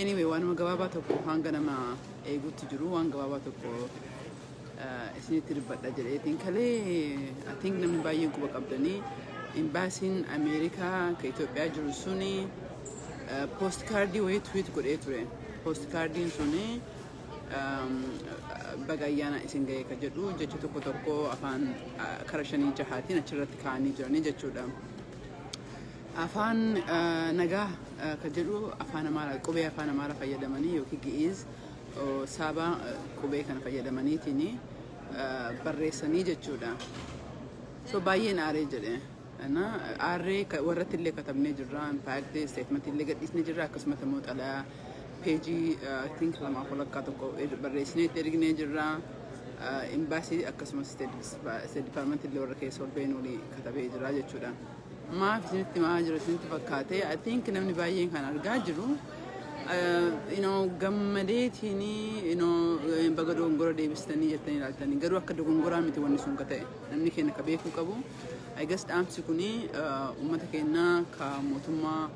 anyway waan magabaabaa tokko hanga nama eegutti jiru waan gabaabaa tokko isinitti dubbadha jedheetiin kalee I think namni baay'een quba qabdanii imbaasiin Ameerikaa ka Itoophiyaa jiru suni postcardii wayii tweet godhee ture postcardiin suni bagayyaana isin ga'ee ka jedhu jecha tokko tokko afaan kara shanii jahaatiin achirratti kaa'anii jiranii jechuudha. Afaan nagaa ka jedhu afaan amaaraa qubee afaan amaaraa fayyadamanii yookiin gi'iz saaba qubee kana fayyadamaniitiin barreessanii jechuudha. So baay'een aaree jedhe. Aaree warratti illee katabnee jirra. Impact statement illee gadhiisnee jirra. Akkasumas immoo xalayaa peejii I think lamaaf walakkaa tokko barreessinee itti erginee jirra. Imbaasii akkasumas State Department illee warra keessa ol ba'een olii katabee jira jechuudha. Maaf isinitti maa jira isinitti fakkaate I think namni baay'een kan argaa jiru gammadeetiin baga dogongora deebistanii jettanii ilaaltanii garuu akka dogongoraa miti wanni sun ka ta'e namni keenya ka beekuu qabu. I guess dhaamsi kuni uummata keenya ka mootummaa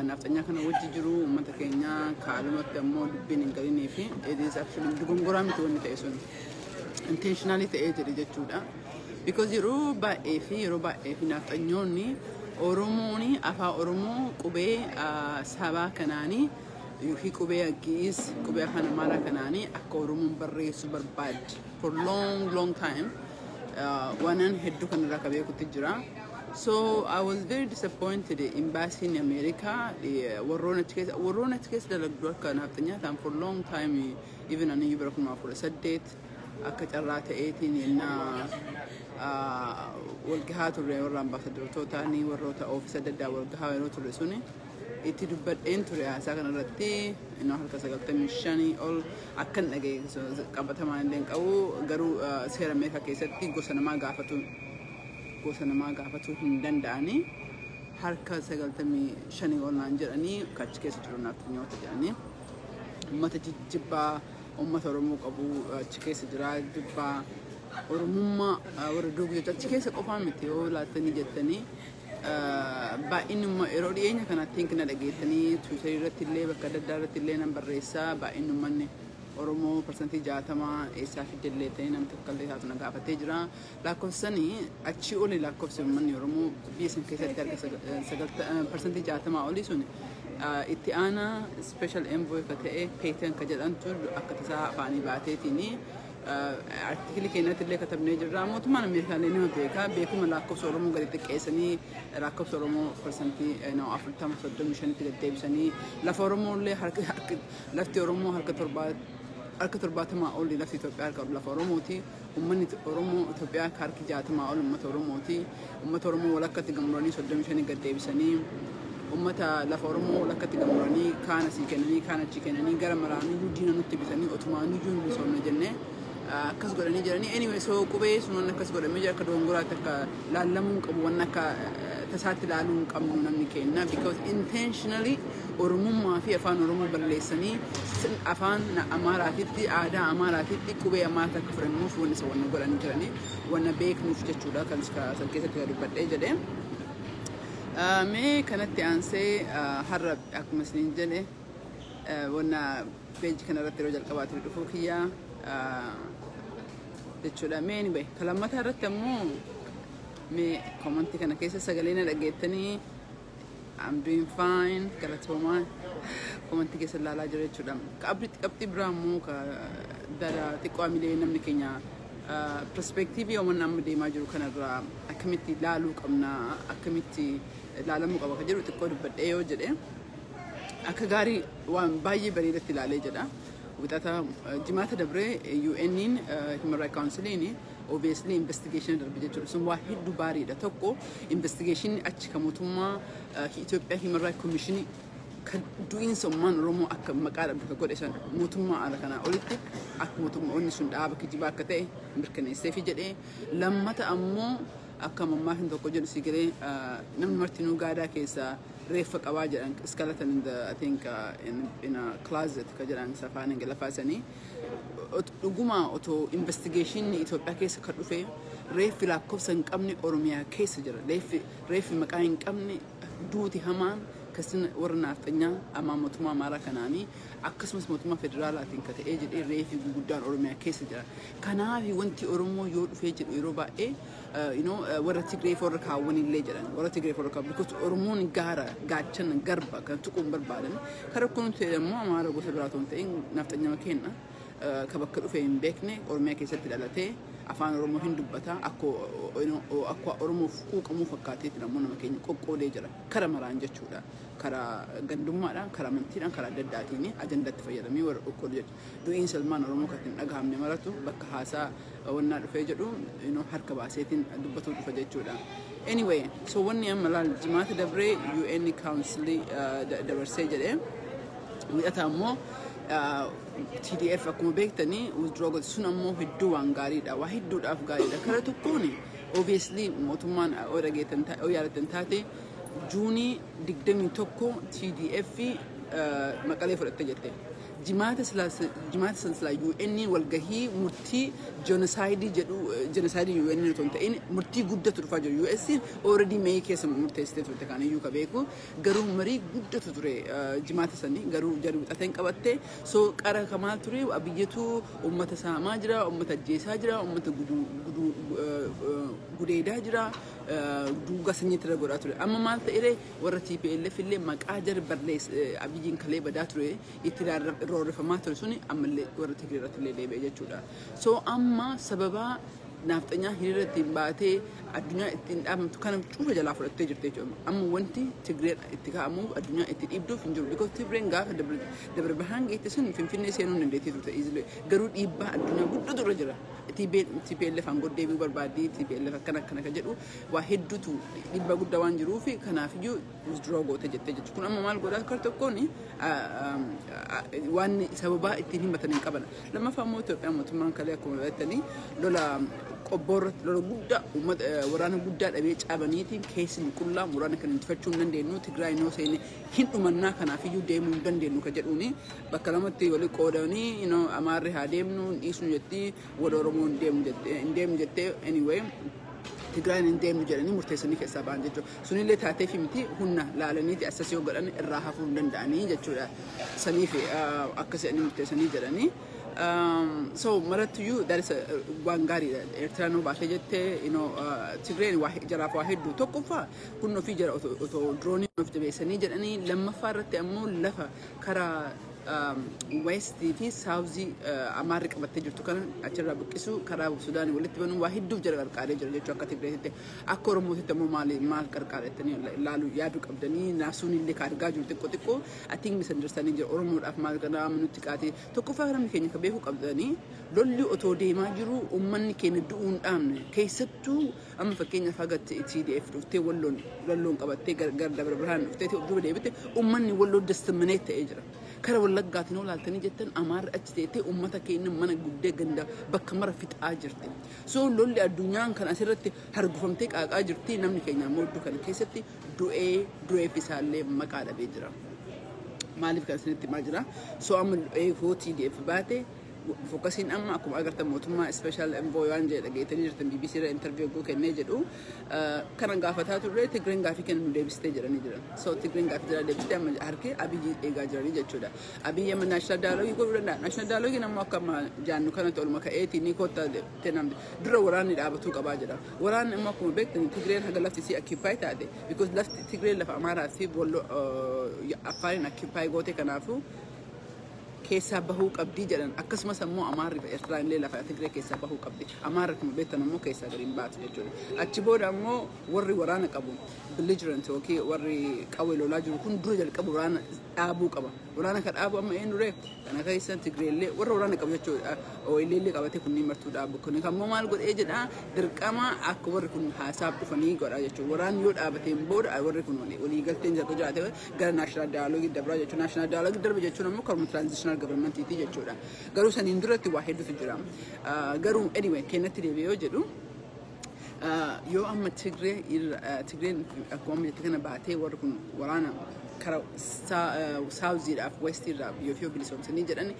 naftanyaa kana wajji jiru uummata keenya kaalumatti ammoo dubbiin hin galinii fi it is actually dogongoraa miti wanni ta'e sun intentionally ta'ee jedhe jechuudha. Because yeroo baay'ee fi naftanyoonni Oromoon afaan Oromoo qubee sabaa kanaanii yookiin qubee gi'iz qubee afaan amaaraa kanaanii akka Oromoon barreessu barbaadde for long time waanan hedduu kanarraa ka beekutti jira. So I was very disappointed in Embassy in America. Warroon achi keessa dalagdu akka naftanyaa ta'an for long time even ani bara 2018 akka carraa ta'eetiin walgahaa turre warra ambaasadartootaanii warroota oofisa adda addaa walgahaa yeroo turre suni itti dubbadheen ture haasaa kanarratti harka 95 ol akkan dhagaye qabatamaan illee qabu garuu seera Ameerikaa keessatti gosa namaa gaafatu hin danda'ani harka 95 ol naan jedhanii kachi keessa jiru naftanyoota jedhanii uummata jijjibbaa uummata Oromoo qabu achi keessa jira jibbaa Oromummaa warra duuba achi keessa qofaa miti yoo laattanii jettanii baay'inummaa yeroo dhiyeenya kanatti na dhageettanii Twitter irratti illee bakka adda addaa irratti illee nan barreessaa baay'inummaan Oromoo persentii 60 eessaa fidellee ta'ee namni tokko illee taatu na gaafatee jira. Lakkoofsanii achii oli lakkoofsi uummanni Oromoo biyya san keessatti arga persentii 60 olii sun itti aanaa special envoy ka ta'e Peetan ka jedhamtu akka tasaa afaanii baateetiin artikilii keenyatti illee katabnee jirra. Mootummaan Ameerikaa illee nama beekuma lakkoofsa Oromoo gadi xiqqeessanii lakkoofsa Oromoo persentii 40-35 gaddeebisanii lafa Oromoo illee lafti Oromoo harka 70 oli lafti Itoophiyaa harka lafa Oromooti. Uummanni Oromoo Itoophiyaa harki 60 ol uummata Oromooti. Uummata Oromoo walakkatti gamuranii 35 gaddeebisanii ummata lafa Oromoo walakkatti gamuranii kaana sii kennanii kaana achi kennanii gara maraanii diina nutti bitanii otumaan iyyuu bisoomna jennee akkas godhanii jiranii. Anyway so qubee sun akkas godhamee jira akka dogongoraatti akka laallamuu qabu waan akka tasaatti laaluu qabnu namni keenya because intentionally Oromummaa fi afaan Oromoo balleessanii afaan Amaaraatitti aadaa Amaaraatitti qubee Amaaraa akka fudhannuuf wanna godhanii jiranii wanna beeknuuf jechuudha kan san keessatti dubbadhee jedhee. Mee kanatti aansee har'a akkuma isiniin jedhe wanna peejii kanarratti yeroo jalqabaatiif dhufuu kiyyaa jechuudha. Mee ni bahe kalammataa irratti ammoo mee koomantii kana keessa sagalee na dhageettanii I'm doing fine galatoomaa koomantii keessa ilaalaa jira jechuudha. Qabxii biraa ammoo dara xiqqoo amilee namni keenya perspektiivii waan amma deemaa jiru kanarraa akkamitti ilaaluu qabna akkamitti ilaalamuu qaba ka jedhu xiqqoo dubbadhee yoo jedhe akka gaarii waan baay'ee bareedatti ilaalee jedha. Wixata jimaata dabree UN'n Human Rights Council'n obviously investigation darbe jechuudha. Sun waa hedduu baariidha. Tokko investigation achi ka mootummaa Itoophiyaa Human Rights Commission kan du'iinsa uummanni Oromoo akka maqaa dhabdu ka godhe san mootummaa ala kanaa olitti akka mootummoonni sun dhaaba kijibaa akka ta'e mirkaneessee fi jedhee lammata ammoo akka mammaakni tokko jedhu si galee namni martinuu gaadaa keessaa reeffa qabaa jedhan skeleton in the I think in a closet ka jedhan safaan ingilifaasanii dhuguma otoo investigation Itoophiyaa keessa ka dhufe reeffi lakkoofsa hin qabne Oromiyaa keessa jira reeffi maqaa hin qabne duuti hamaan harkasin warra naaftanya amma mootummaa Amaaraa kanaanii akkasumas mootummaa federaalaatiin kan ta'ee jedhee reefi guguddaan Oromiyaa keessa jira. Kanaaf wanti Oromoo yoo dhufee jedhu yeroo baay'ee warra Tigree forra kaawwanillee jedhan warra Tigree forra kaawwan because Oromoon gaachana garba kan tuquun barbaadan kara kun ta'e immoo Amaaraa gosa biraatoon ta'in naaftanya kenna ka bakka dhufee hin beekne Oromiyaa keessatti dhalatee afaan Oromoo hin dubbata akka Oromoof quuqamuu fakkaateetti namoonni nama keenya qoqqoodee jira kara maraan jechuudha kara gandummaadhaan kara amantiidhaan kara adda addaatiin ajandaatti fayyadamee warra qoqqoodee jechuudha du'iin salmaan Oromoo kan hin dhagahamne maratu bakka haasaa wannaa dhufee jedhu harka baaseetiin dubbatuu dhufa jechuudha. Anyway, so wanni amma laal jimaata dabree UN Council dabarsee jedhee wi'ata ammoo TDF akkuma beektanii withdraw godhe sun ammoo hedduu waan gaariidha waa hedduudhaaf gaariidha kara tokkoon obviously mootummaan yaadatan taate juunii 21 TDF maqalee fudhatte jette jimaata san silaa UN walgahii murtii genocide jedhu genocide UN ton ta'in murtii guddatu dhufaa jiru US already May keessa murteessitee turte kan iyyuu ka beeku garuu marii guddatu ture jimaata sanii garuu jarri wixateen qabatte so qara kamaa ture abiyyatu ummata saamaa jira ummata ajjeesaa jira ummata gudeedaa jira duuga sanyiitti irra godhaa ture amma maal ta'e warra TPLF illee maqaa jarri barrees abiyyiin kalee badaa ture itti roorrifamaa ture suni ammallee warra Tigree irratti illee deebi'e jechuudha. So amma sababa naftanyaa hiriirratti baatee addunyaa ittiin dhaabamtu kana cufa jalaa fudhattee jirti jechuudha. Amma wanti Tigree itti ka'amu addunyaa itti dhiibduuf hin jiru. Because Tigreen gaafa dabre bahaan geette sun Finfinnee seenuu dandeettii turte easily. Garuu dhiibbaa addunyaa guddatu irra jira. TPLF hangoo deebi'uu barbaaddi TPLF akkana kan jedhu waa hedduutu dhiibbaa guddaa waan jiruuf kanaafiyyuu withdraw goote jettee jechuudha. Kun amma maal godhaa kar tokkoon waan sababaa ittiin himatan hin qaban. Lammaffaa immoo Itoophiyaa mootummaan kalee akkuma beektanii lola qobboorratti lola guddaa waraana guddaa dhabee caabaniitiin keessi qullaa waraana kan injifachuu hin dandeenyu Tigraay noo seene hin dhumannaa kanaafiyyuu deemuu hin dandeenyu ka jedhuuni bakka lamatti walii qoodanii Amaarri haa deemnu dhiisnu jetti wal Oromoo hin deemnu jettee anyway Tigraay hin deemnu jedhanii murteessanii keessaa ba'an jechuudha. Sunillee taateef miti humna laalaniiti assasii yoo godhan irraa hafuu hin danda'anii jechuudha. Saniif akkasii murteessanii jedhanii. So marattuyyuu that is waan gaariidha. Eertiraan nuu baatee jettee Tigreen jaraaf waa hedduu tokkoffaa kun ofii jara otoo droonii of jabeessanii jedhanii lammaffaa irratti ammoo lafa karaa West fi South Amaarri qabattee jirtu kana achirraa buqqisu karaa Sudaanii walitti banuu waa hedduuf jara qarqaaree jira jechuudha akka Tigreetitti akka Oromootitti ammoo maal qarqaarettanii ilaaluu yaaduu qabdanii naasuun illee ka argaa jiru xiqqoo I think misunderstanding jira Oromoodhaaf maal kana nutti qaatee tokkoffaa namni keenya ka beekuu qabdanii lolli otoo deemaa jiru uummanni keenya du'uu hin dhaamne keessattuu amma fakkeenyaaf hagatti TDF dhuftee walloon qabattee gar Dabra Birhaan dhuftee duuba deebite uummanni walloo discriminate ta'ee jira. Kara wallaggaatiin olaaltanii jettan Amaarri achi ta'ee uummata keenya mana guddee ganda bakka mara fixaa jirti. So lolli addunyaan kan asirratti hargufamtee qaaqaa jirti namni keenya moodduu kana keessatti du'eef isaallee maqaa dhabee jira. Maaliif kan isinitti himaa jira? So amma TDF baate fokkasiin amma akkuma agartan mootummaa special envoy waan jedhe dhageetanii jirtan BBC irra interview goo kennee jedhu kana gaafataa turre Tigreen gaafii kennu nu deebistee jedhanii jiran. So Tigreen gaafii jira deebistee amma harkee Abiyyi eegaa jiranii jechuudha. Abiyyi amma national dialogue godhuu danda'a. National dialogue ammoo akkama jaannu kanatti olma ka'eetii ni kotta tenamde dura waraanni dhaabatuu qabaa jira. Waraanni ammoo akkuma beektanii Tigreen haga lafti si occupy taate because lafti Tigreen lafa Amaaraa fi Walloo Affaariin occupy goote kanaafuu keessaa bahuu qabdii jedhan akkasumas ammoo Amaarri fi Eertiraan illee lafa Tigree keessaa bahuu qabdi. Amaarri kuma beektan ammoo keessaa gadi hin baatu jechuudha. Achi booda ammoo warri waraana qabu belligerent yookiin warri qawwee lolaa jiru kun dura jalqabu waraana dhaabuu qaba. Waraana ka dhaabu amma eenyuree kana keessa Tigree illee warra waraana qabu jechuudha. Illee qabatee kunniin martuu dhaabu kun ammoo maal godhee jedha dirqama akka warri kun haasaaf dhufanii godha jechuudha. Waraanni yoo dhaabateen booda warri kun walii galteen jiraate gara national dialogue dabraa jechuudha. National dialogue darba jechuun ammoo karuma transitional government iti jechuudha. Garuu saniin duratti waa hedduutu jira. Garuu anyway kennatti deebi'ee yoo jedhu yoo amma Tigreen akkuma jette kana baatee warri kun waraana kara South-dhaaf West-dhaaf yoo bilisoomsanii jedhan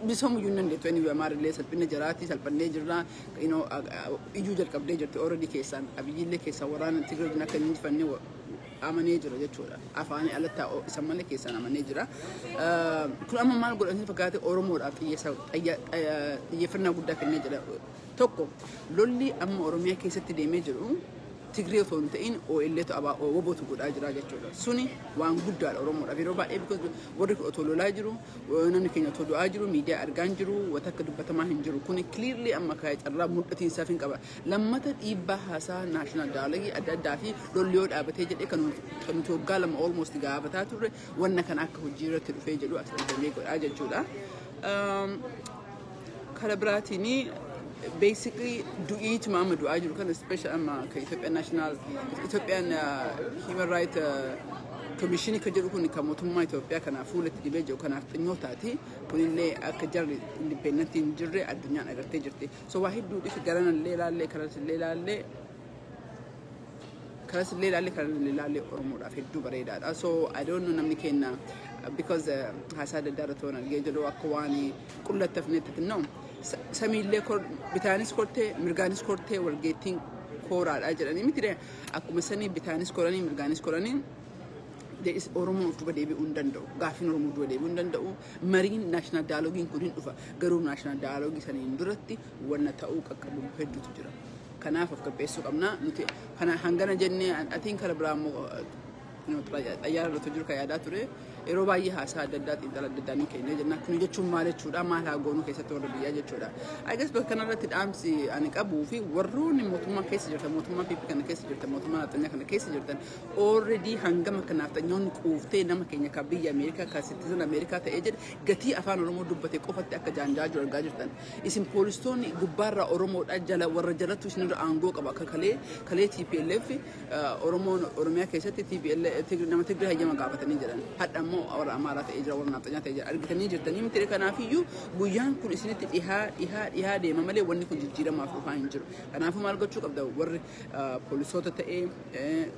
bilisoomuu iyyuu hin dandeettu anyway Amaarrillee salphina jiraati salphannee jirra iyyuu jalqabdee jirti already keessaan Abiyyillee keessaa waraana Tigreen akka inni injifannee amanee jira jechuudha. Afaan alatti isa malee keessaan amanee jira. Kun amma maal godhanii fakkaate Oromoodhaaf xiyyeeffannaa guddaa kennee jira. Tokko lolli amma Oromiyaa keessatti deemee jiru Tigray osoo hin ta'in OL'tu wobotu godhaa jira jechuudha. Suni waan guddaadha Oromoodhaaf yeroo baay'ee because warri otoo lolaa jiru namni keenya otoo du'aa jiru miidiyaa argaa hin jiru wanta akka dubbatamaa hin jiru. Kuni clearly amma kaa'ee carraa mul'atiinsaaf hin qaba. Lammata dhiibbaa haasaa national dialogue adda addaa fi lolli yoo dhaabatee jedhee kan nuti waggaa lama almost gaafataa turre wanna kan akka hojii irratti dhufee jedhu asirratti godhaa jechuudha. Kara biraatiin basically du'eetu maama du'aa jiru kan especially amma Ethiopian Human Rights Commission kan jedhu kun kan mootummaa Itoophiyaa kanaaf fuulatti dibee jiru kanaaf xinyootaati kunillee akka jarri independent hin jirre addunyaan agartee jirti. So waa hedduu dhifi garanallee ilaallee karasillee ilaallee Oromoodhaaf hedduu bareedaadha. So I don't know namni kenna because haasaa adda addaa irratti waan argee jedhu akka waan qullattafneetti no. Samiillee bitaanis kortee mirgaanis kortee walgeettiin kooraadha jedhanii miti akkuma sanii bitaanis koranii mirgaanis koranii Oromoo duuba deebi'uu hin danda'u. Gaaffiin Oromoo duuba deebi'uu hin danda'u. Mariin national dialogue kun hin dhufa. Garuu national dialogue saniin duratti wanna ta'uu qaqqabu hedduutu jira. Kanaaf of qopheessuu qabna. Nuti kana hangana jennee atiin kara biraa immoo xayyaara irratti jiru kan yaadaa ture. Yeroo baay'ee haasaa adda addaa xiinxala adda addaa ni kennee jenna. Kun jechuun maal jechuudha? Maal haa goonuu keessatti warra biyyaa jechuudha. I guess bakka kanarratti dhaamsi ani qabuu fi warroonni mootummaa keessa jirtan, mootummaa PP kana keessa jirtan, mootummaa naaxanyaa kana keessa jirtan already hangama kan naaxanyoonni quuftee nama keenya kan biyya Ameerikaa kan citizen Ameerikaa ta'ee jedhe gatii afaan Oromoo dubbate qofatti akka jaanjaa jiru argaa jirtan. Isin poolistoonni gubbaarraa Oromoodhaa jala warra jalattu isinirra aangoo qaba akka kalee TPLF Oromiyaa keessatti TPLF nama Tigray hayyama gaafatanii jedhan. Hadhammoo warra Amaaraa ta'ee jira warra naaxanyaa ta'ee jira argitanii jirtanii miti kanaafuu guyyaan kun isinitti dhihaa deema malee wanni kun jijjiiramaaf dhufaa hin jiru. Kanaafuu maal gochuu qabda warri poolisoota ta'ee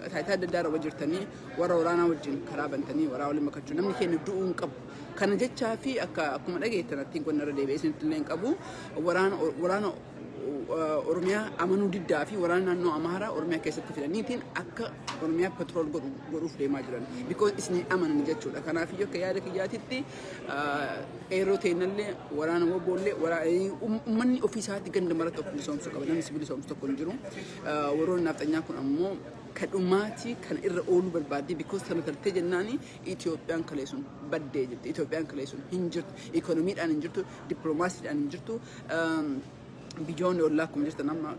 taayitaa adda addaa irra jirtanii warra waraanaa wajjin karaa bantanii waraana waliin makachuu namni keenya du'uu hin qabu. Kana jechaa fi akkuma dhageettan attiin kun irra deebi'ee isinitti illee hin qabu waraana Oromiyaa amanuu diddaa fi waraana naannoo Amaaraa Oromiyaa keessatti fidaniitiin akka Oromiyaa patrool godhuuf deemaa jiran because isni amanan jechuudha. Kanaaf iyyuu akka yaada kiyyaatitti eeroo ta'inallee waraana woboollee uummanni ofiisaatti ganda maratti of bilisoomsuu qaba. Namni si bilisoomsu tokko hin jiru. Warroonni naaxanyaa kun ammoo kadhumaati kan irra ooluu barbaadde because sana tartee jennaani Itoophiyaan kaleessuun baddee jirti. Itoophiyaan kaleessuun hin jirtu. Ikoonomiidhaan hin jirtu. Dippiloomaasiidhaan hin jirtu. Beyond all lack just nama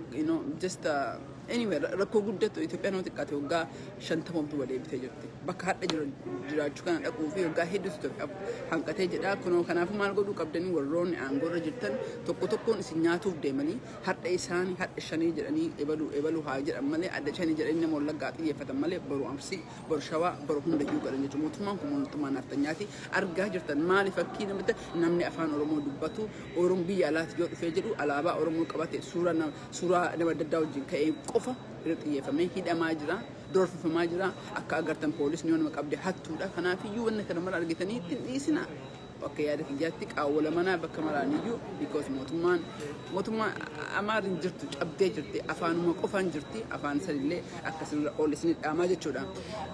just anyway rakkoo guddatu Itoophiyaan nama xiqqaate waggaa 50 duuba deebitee jirti. Bakka hadha jiraachuu kana dhaquu fi waggaa hedduutu Itoophiyaaf hanqatee jedha. Kanaafuu maal godhuu qabdanii warroonni aangoorra jirtan tokkoon isin nyaatuuf deemanii hadha isaanii hadha shanii jedhanii ebaluu haa jedhan malee adda shanii jedhanii nama wallaggaa xiyyeeffatan malee baru Arsii baru Shawaa baru hundayyuu godhan jechuudha. Mootummaan kun mootummaa naaxanyaati argaa jirtan maali fakkii namni afaan Oromoo dubbatu Oromoo biyya alaatti yoo dhufee jedhu alaabaa Oromoo qabate suuraa nama adda addaa wajjin ka'ee qofa irratti xiyyeeffamee hidhamaa jira. Doorsifamaa jira akka agartan poolisni yoo nama qabde hattuudha. Kanaafiyyuu wanna kana mara argitanii ittiin dhiisina. Akka yaada kiyyaatti qaawwala manaa bakka maraaniyyuu because mootummaan Amaaraa jirtu cabdee jirti afaanuma qofaan jirti afaan sanillee akkasirra oolisni dhaamaa jechuudha.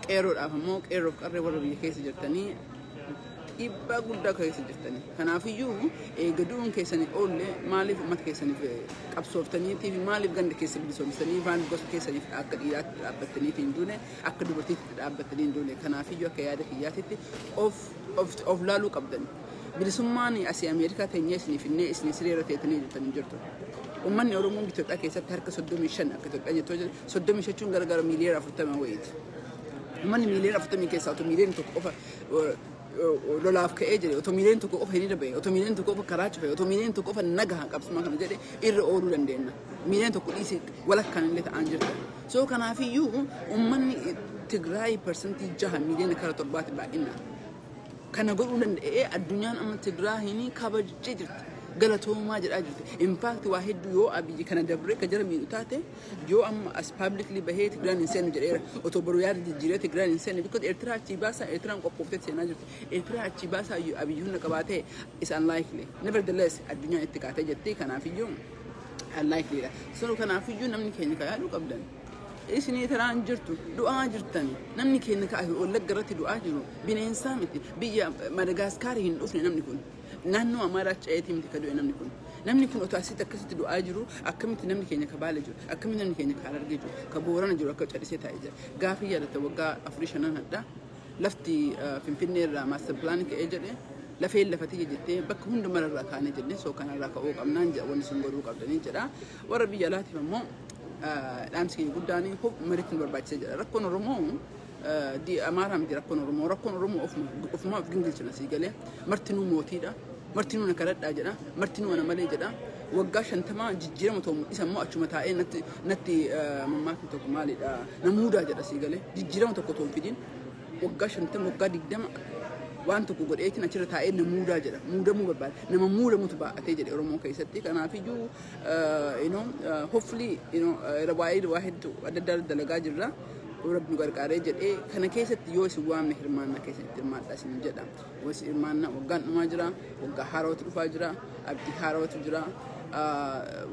Qeerroodhaaf ammoo qeerroof qarree warra biyya keessa jirtanii dhiibbaa guddaa keessa jirtanii. Kanaafiyyuu gaduun keessanii oolle maaliif uummata keessaniif qabsooftaniitii fi maaliif ganda keessa bilisoomsanii maaliif gosa keessaniif akka dhiiraatti dhaabbattanii hin duune akka dubartiitti dhaabbattanii hin duune. Kanaafiyyuu akka yaada kiyyaatitti of laaluu qabdan. Bilisummaan asii Ameerikaa teenyee isiniif innee isin sireera teetanii jirtanii jirtu. Uummanni Oromoo Itoophiyaa keessatti harka 35 akka Itoophiyaa jettoo 35 gargara miiliyoona 40 wayiiti. Uummanni miiliyoona 40 keessaa otoo miiliyoona tokko qofa lolaaf ka'ee jedhe otoo miiliyoona tokko qofa hin dabee otoo miiliyoona tokko qofa karaa cufee otoo miiliyoona tokko qofa nagahaan qabsuma kana jedhe irra ooluu dandeenya. Miiliyoona tokko dhiisii walakkaan illee ta'an jirta. So kanaafiyyuu uummanni Tigraay persentii 6 miiliyoona kara 7 baay'inaan. Kana godhuu danda'ee addunyaan amma Tigraayin kabajjee jirti. Galatoomaa jedhaa jirti. In fact waa hedduu yoo abiyyi kana dabree ka jara miidhu taate yoo amma as publicly bahee Tigraan hin seenu jedheera. Otoo baruu yaada jijjiiree Tigraan hin seenu because Eertiraa achii baasaa Eertiraan qophooftee seenaa jirti. Eertiraa achii baasaa abiyyi hunda qabaatee is unlikely. Nevertheless addunyaan itti kaatee jettee kanaafiyyuu unlikely dha. So kanaafiyyuu namni keenya kan yaaduu qabdan. إسني ترى جرتو دعاء جرتني نمني كأنك ولا جرت دعاء جرو بين سامتي بيجي مدغاسكار هندوفني نمني كون نانو أمارات أيتي متكدو نمني كون نمني كون أتواسي تكسيت دعاء جرو أكمل نمني كأنك بالجو أكمل نمني كأنك حرارة جرو كبورنا جرو كتشريسي تايجر قافي يا توقع أفريشنا هذا لفتي في فينير ماستر بلان كأجره لفين لفتي جدتي بك هند مرة كان جدني سو كان راك أوك أمنان جا ونسنجرو قبلني جرا وربي جلاتي فمو الأمس كي قداني هو مريتن برباج سجل ركون رمو دي أمارهم دي ركون رمو أفما في جنجل شنا سيجله مرتنو موتيدا مرتنو نكرت أجرا مرتنو أنا ملي جرا وقاش أنت ما جيرة متوم اسمه أشوف متاعي نتي مما كنت كمالي نمودا جرا سيجله جيرة متوكتون فيدين وقاش أنت مقادي دم وانت كقول إيه نشرت هاي نمودا جرا مودا مو ببال نما مودا متبع تيجي أورمو كيستي كان في جو hopefully روايد واحد أددار دلقا جرا ورب نقول كاريجر إيه كان كيست يوس وام هرماننا كيست هرمان لازم جدا وس هرماننا وقان ماجرا وقا حاروت رفاجرا أبدي حاروت جرا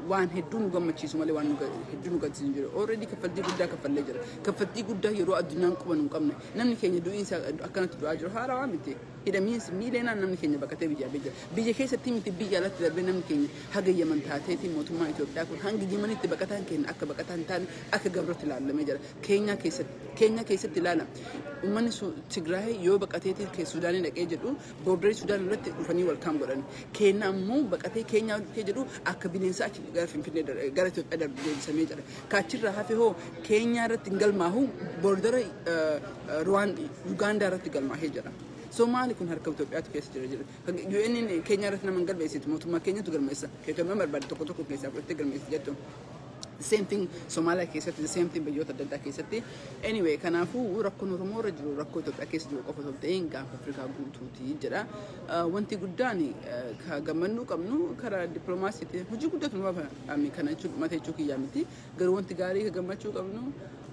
وان هدون قام تشيس مالي وان هدون قام تسنجر already كفلتي قدا كفلة جرا كفلتي قدا يروح الدنيا كمان نقامنا نمني كيني دو إنسان أكنت دو أجر هارا وامتي إذا مينس ميلنا نمني كيني بكتة بيجا كيس تيمي تبيجا لا تدري نمني كيني حاجة يمن تاتي موتوما يتوقع كل هنگ جيماني تبكتة كين أك بكتة تان أك قبرت العالم مجرا كينيا كيس تلانا ومن تجراه يو بكتة كسوداني لك أجرو بودري سودان رت فني والكام قرن كينا مو بكتة كينيا كجرو أكبرين ساعة قارفين في الندر قارت أدر بجسميجر كاتشر هافي هو كينيا رت تنقل ما هو بودر روان يوغندا رت تنقل ما هي جرا Somali kun harka Ethiopia keessa jira jira. UN Kenya irratti nama galmeessitu mootummaa Kenya tu galmeessa. Keenya barbaade tokko tokko keessa fudhattee galmeessi jettu. Same thing Somalia keessatti the same thing biyyoota adda addaa keessatti. Anyway kanaafuu rakkoon Oromoo irra jiru rakkoo Ethiopia keessa jiru qofa osoo ta'een gaafa Afrikaa guutuuti jira. Wanti guddaan ka gammannuu qabnu karaa dippiloomaasiitiin hojii guddatu nu bafa kana jechuudha mata jechuu kiyyaa miti. Garuu wanti gaarii ka gammachuu qabnu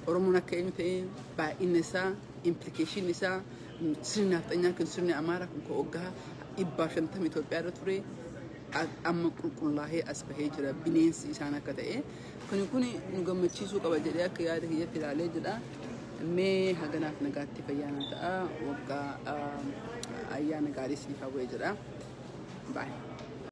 Oromoon akka eenyu ta'e baay'inni isaa implication isaa سنة تانية كن سنة أمارة كن كوجها إباشن تام إثيوبيا رتوري أما كل الله أسبه جرا بنيس إسانا كده إيه كن يكوني نقوم تشيسو كبجريا كيا هي في العلي جدا مي هجنا في نقاتي فيانا تا وكا أيانا قاري سيفا وجرا باي